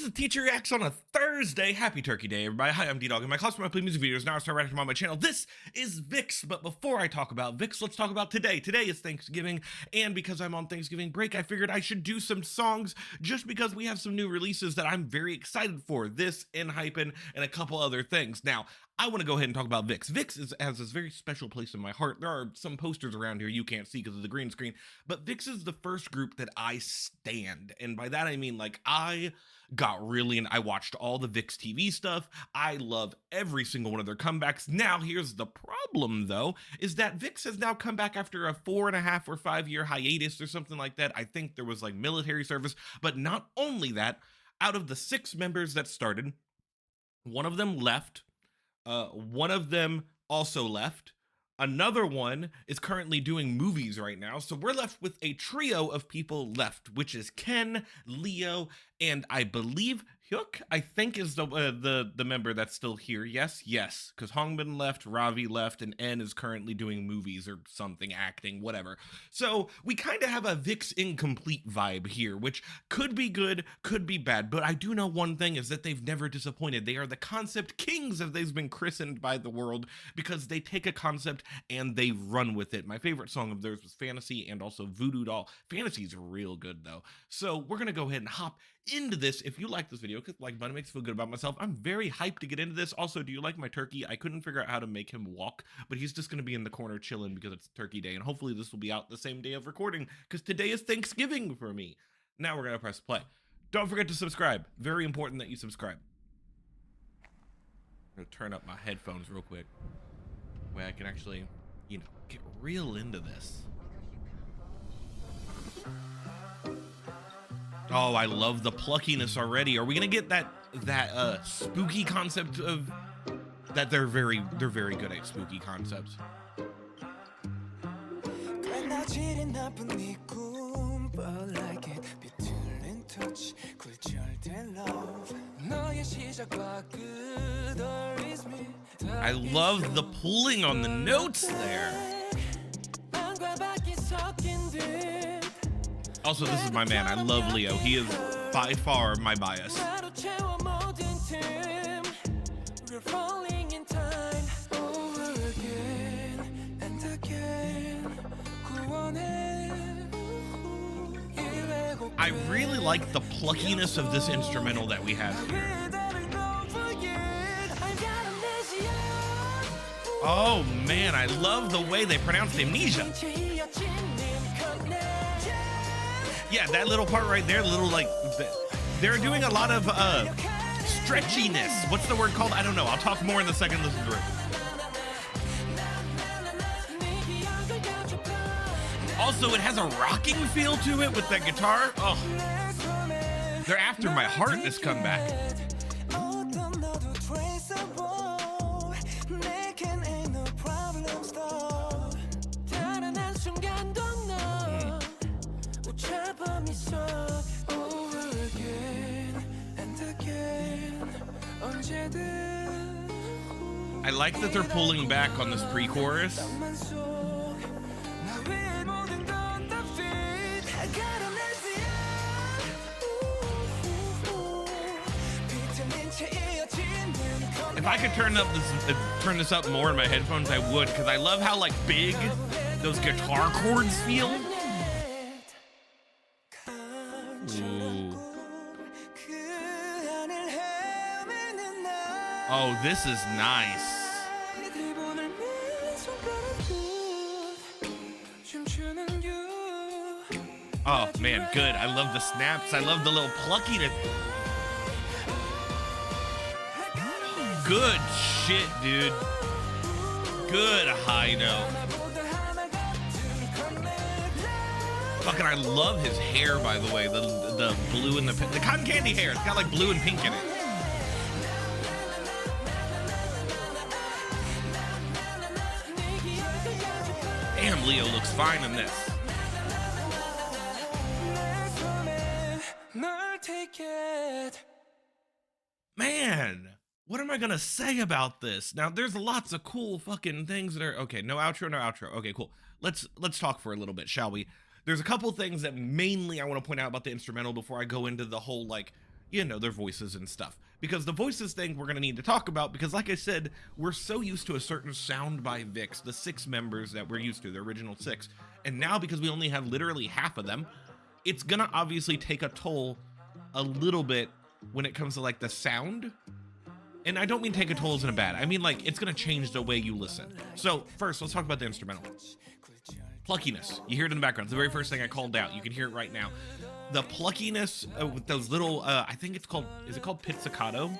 This is Teacher Reacts on a Thursday. Happy Turkey Day, everybody. Hi, I'm Ddog, and my class where I play music videos. Now I start reacting on my channel. This is VIXX, but before I talk about VIXX, let's talk about today. Today is Thanksgiving, and because I'm on Thanksgiving break, I figured I should do some songs just because we have some new releases that I'm very excited for. This, Hypin, and a couple other things. Now, I want to go ahead and talk about VIXX. VIXX has this very special place in my heart. There are some posters around here you can't see because of the green screen, but VIXX is the first group that I stand, and by that I mean, like, I got really, and I watched all the VIXX TV stuff. I love every single one of their comebacks. Now, here's the problem, though, is that VIXX has now come back after a 4.5 or 5 year hiatus or something like that. I think there was like military service, but not only that, out of the 6 members that started, one of them left. One of them also left. Another one is currently doing movies right now. So we're left with a trio of people left, which is Ken, Leo, and I believe Hyuk, I think is the member that's still here. Yes, because Hongbin left, Ravi left, and N is currently doing movies or something, acting, whatever. So we kind of have a VIXX incomplete vibe here, which could be good, could be bad, but I do know one thing is that they've never disappointed. They are the concept kings, as they've been christened by the world, because they take a concept and they run with it. My favorite song of theirs was Fantasy and also Voodoo Doll. Fantasy's real good though. So we're gonna go ahead and hop into this. If you like this video, click the like button, it makes me feel good about myself. I'm very hyped to get into this. Also, do you like my turkey? I couldn't figure out how to make him walk, but he's just gonna be in the corner chilling because it's Turkey Day, and hopefully this will be out the same day of recording because today is Thanksgiving for me. Now we're gonna press play. Don't forget to subscribe. Very important that you subscribe. I'm gonna turn up my headphones real quick. Way I can actually, you know, get real into this. Oh, I love the pluckiness already. Are we gonna get that spooky concept of that? They're very good at spooky concepts. I love the pulling on the notes there. Also, this is my man. I love Leo. He is by far my bias. I really like the pluckiness of this instrumental that we have here. Oh man, I love the way they pronounced amnesia. Yeah, that little part right there, they're doing a lot of stretchiness. What's the word called? I don't know. I'll talk more in a second. Listen through. Also, it has a rocking feel to it with that guitar. Oh, they're after my heart this comeback. I like that they're pulling back on this pre-chorus. If I could turn this up more in my headphones, I would, because I love how like big those guitar chords feel. Ooh. Oh, this is nice. Oh man, good. I love the snaps. I love the little pluckiness. Good shit, dude. Good high note. Fucking, I love his hair, by the way. The blue and the cotton candy hair. It's got like blue and pink in it. Damn, Leo looks fine in this. Man, what am I gonna say about this? Now, there's lots of cool fucking things that are okay. No outro, no outro. Okay, cool. Let's talk for a little bit, shall we? There's a couple things that mainly I want to point out about the instrumental before I go into the whole like you know, their voices and stuff. Because the voices thing we're gonna need to talk about, because like I said, we're so used to a certain sound by VIXX, the 6 members that we're used to, the original 6. And now because we only have literally half of them, it's gonna obviously take a toll a little bit when it comes to like the sound. And I don't mean take a toll as in a bad, I mean like it's gonna change the way you listen. So first, let's talk about the instrumental. Pluckiness, you hear it in the background. It's the very first thing I called out. You can hear it right now. The pluckiness with those little, I think it's called, is it called pizzicato?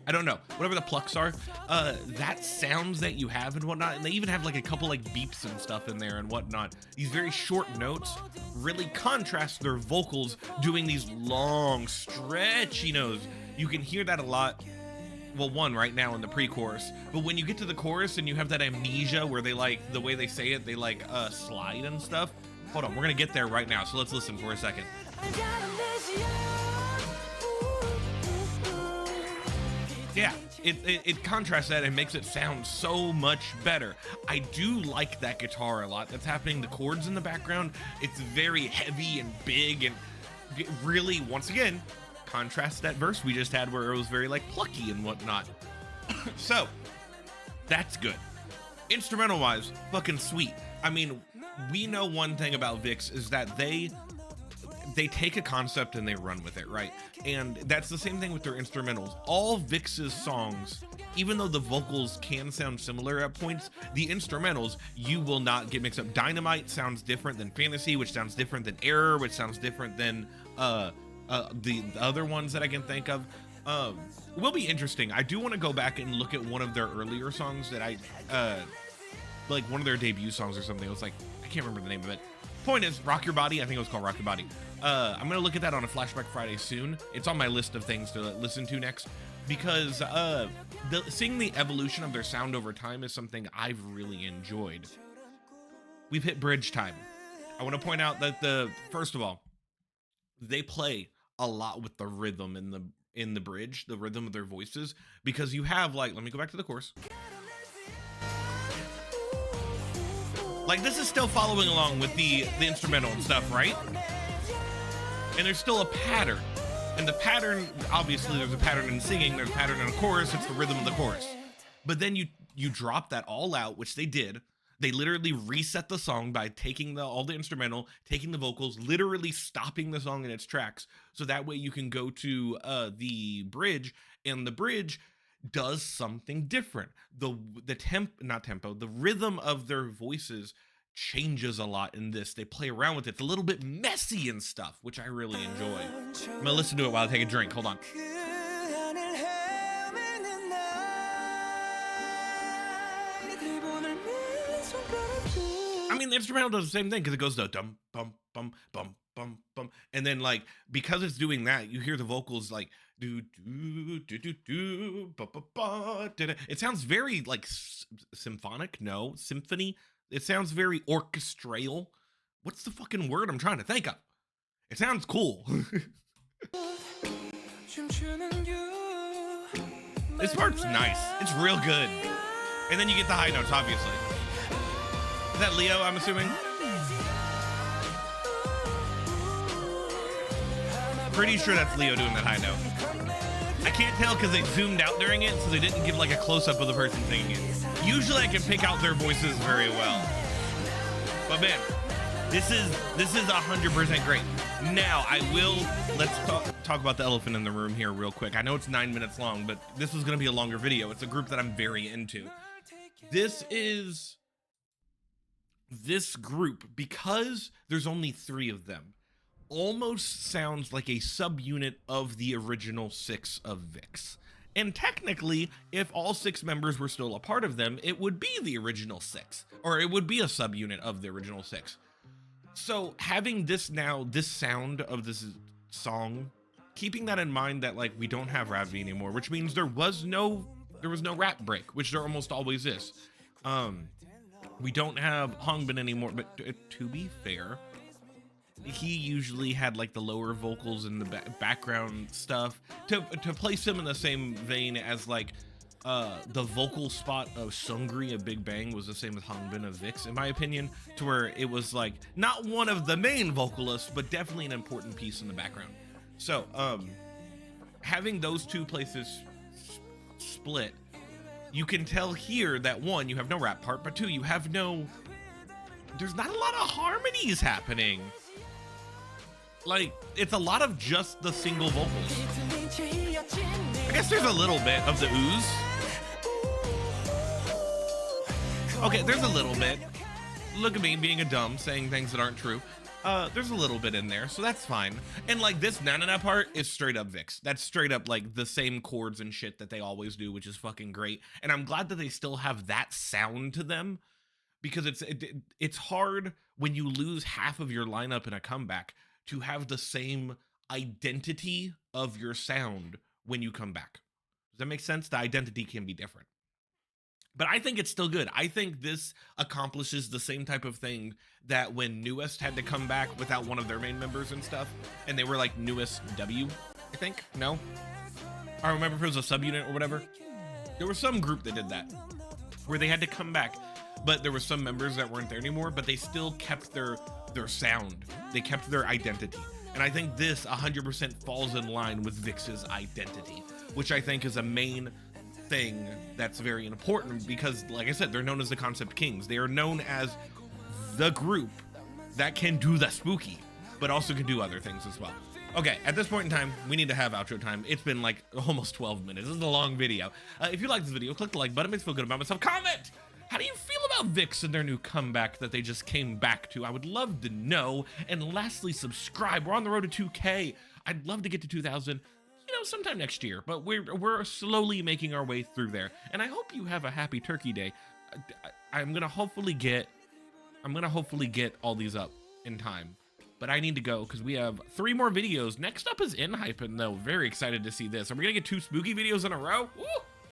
I don't know, whatever the plucks are, that sounds that you have and whatnot, and they even have like a couple like beeps and stuff in there and whatnot. These very short notes really contrast their vocals doing these long, stretchy notes. You can hear that a lot. Well, one right now in the pre-chorus, but when you get to the chorus and you have that amnesia where they like, the way they say it, they like slide and stuff. Hold on, we're gonna get there right now, so let's listen for a second. Yeah, it contrasts that and makes it sound so much better. I do like that guitar a lot that's happening. The chords in the background, it's very heavy and big, and it really, once again, contrasts that verse we just had where it was very like plucky and whatnot. So that's good. Instrumental wise, fucking sweet. I mean, we know one thing about VIXX is that they take a concept and they run with it, right? And that's the same thing with their instrumentals. All VIXX's songs, even though the vocals can sound similar at points, the instrumentals, you will not get mixed up. Dynamite sounds different than Fantasy, which sounds different than Error, which sounds different than the other ones that I can think of. Will be interesting. I do want to go back and look at one of their earlier songs that I like, one of their debut songs or something. It was like, I can't remember the name of it. Point is, Rock Your Body. I think it was called Rock Your Body. I'm gonna look at that on a Flashback Friday soon. It's on my list of things to listen to next, because seeing the evolution of their sound over time is something I've really enjoyed. We've hit bridge time. I want to point out that first of all, they play a lot with the rhythm in the bridge, the rhythm of their voices, because you have like, let me go back to the chorus. Like, this is still following along with the instrumental and stuff, right? And there's still a pattern. And the pattern, obviously there's a pattern in singing, there's a pattern in a chorus, it's the rhythm of the chorus. But then you drop that all out, which they did. They literally reset the song by taking all the instrumental, taking the vocals, literally stopping the song in its tracks. So that way you can go to the bridge, and the bridge does something different. The rhythm of their voices changes a lot in this. They play around with it. It's a little bit messy and stuff, which I really enjoy. I'm gonna listen to it while I take a drink. Hold on. I mean, the instrumental does the same thing because it goes to dum bum bum bum bum bum, and then like, because it's doing that, you hear the vocals like do do do do do ba ba ba da, da. It sounds very like symphonic. No, symphony. It sounds very orchestral. What's the fucking word I'm trying to think of? It sounds cool. This part's nice. It's real good. And then you get the high notes, obviously. Is that Leo, I'm assuming? Pretty sure that's Leo doing that high note. I can't tell because they zoomed out during it, so they didn't give like a close-up of the person singing it. Usually I can pick out their voices very well. But man, this is 100% great. Now, let's talk about the elephant in the room here real quick. I know it's 9 minutes long, but this is gonna be a longer video. It's a group that I'm very into. This group, because there's only 3 of them, almost sounds like a subunit of the original 6 of VIXX. And technically, if all 6 members were still a part of them, it would be the original 6, or it would be a subunit of the original 6. So having this sound of this song, keeping that in mind that like we don't have Ravi anymore, which means there was no rap break, which there almost always is. We don't have Hongbin anymore, but to be fair, he usually had like the lower vocals and the background stuff to place him in the same vein as like the vocal spot of Sungri of Big Bang was the same with Hongbin of VIXX, in my opinion, to where it was like not one of the main vocalists, but definitely an important piece in the background. So having those two places split, you can tell here that one, you have no rap part, but two, you have there's not a lot of harmonies happening. Like, it's a lot of just the single vocals. I guess there's a little bit of the ooze. Okay, there's a little bit. Look at me being a dumb, saying things that aren't true. There's a little bit in there, so that's fine. And like this na-na-na part is straight up VIXX. That's straight up like the same chords and shit that they always do, which is fucking great. And I'm glad that they still have that sound to them, because it's hard when you lose half of your lineup in a comeback to have the same identity of your sound when you come back. Does that make sense? The identity can be different. But I think it's still good. I think this accomplishes the same type of thing that when Newest had to come back without one of their main members and stuff, and they were like Newest W, I think? No? I don't remember if it was a subunit or whatever. There was some group that did that, where they had to come back, but there were some members that weren't there anymore, but they still kept their sound. They kept their identity. And I think this 100% falls in line with VIXX's identity, which I think is a main thing that's very important, because like I said, they're known as the Concept Kings. They are known as the group that can do the spooky, but also can do other things as well. Okay, at this point in time, we need to have outro time. It's been like almost 12 minutes. This is a long video. If you like this video, click the like button. It makes me feel good about myself. Comment! How do you feel about VIXX and their new comeback that they just came back to? I would love to know. And lastly, subscribe. We're on the road to 2K. I'd love to get to 2,000. Sometime next year, but we're slowly making our way through there. And I hope you have a happy Turkey Day. I'm gonna hopefully get all these up in time, but I need to go because we have 3 more videos. Next up is Enhypen though. Very excited to see this. Are we gonna get 2 spooky videos in a row? Woo!